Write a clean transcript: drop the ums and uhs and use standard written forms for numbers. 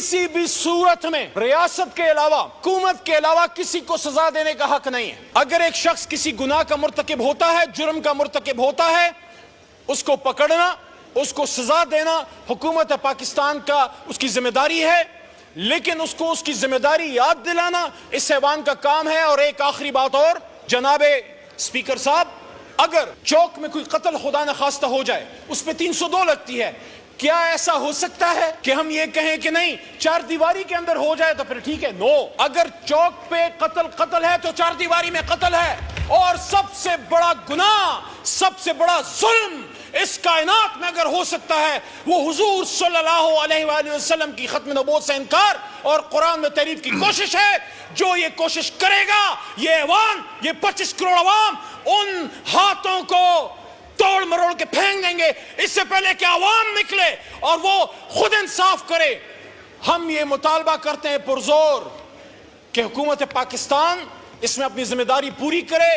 किसी भी सूरत में रियासत के अलावा, हुकूमत के अलावा किसी को सजा देने का हक नहीं है। अगर एक शख्स किसी गुनाह का मुर्तकिब होता है, जुर्म का मुर्तकिब होता है, उसको पकड़ना, उसको सजा देना हुकूमत पाकिस्तान का उसकी जिम्मेदारी है, लेकिन उसको उसकी जिम्मेदारी याद दिलाना इस ऐवान का काम है। और एक आखिरी बात और, जनाबे स्पीकर साहब, अगर चौक में कोई कत्ल खुदा न खास्ता हो जाए, उस पर 302 लगती है। क्या ऐसा हो सकता है कि हम ये कहें कि नहीं, चार दीवारी के अंदर हो जाए तो फिर ठीक है? नो, अगर चौक पे कत्ल है तो चार दीवारी में कत्ल है। और सबसे बड़ा गुनाह, सबसे बड़ा जुल्म इस कायनात में अगर हो सकता है, वो हुजूर सल्लल्लाहु अलैहि वसल्लम की खत्म नबूवत से इनकार और कुरान में तारीफ की कोशिश है। जो ये कोशिश करेगा, ये ऐवान, ये 25 करोड़ अवाम उन हाथों को तोड़ मरोड़ के फेंक देंगे, इससे पहले कि अवाम निकले और वो खुद इंसाफ करे। हम ये मुतालबा करते हैं पुरजोर कि हुकूमत पाकिस्तान इसमें अपनी जिम्मेदारी पूरी करे।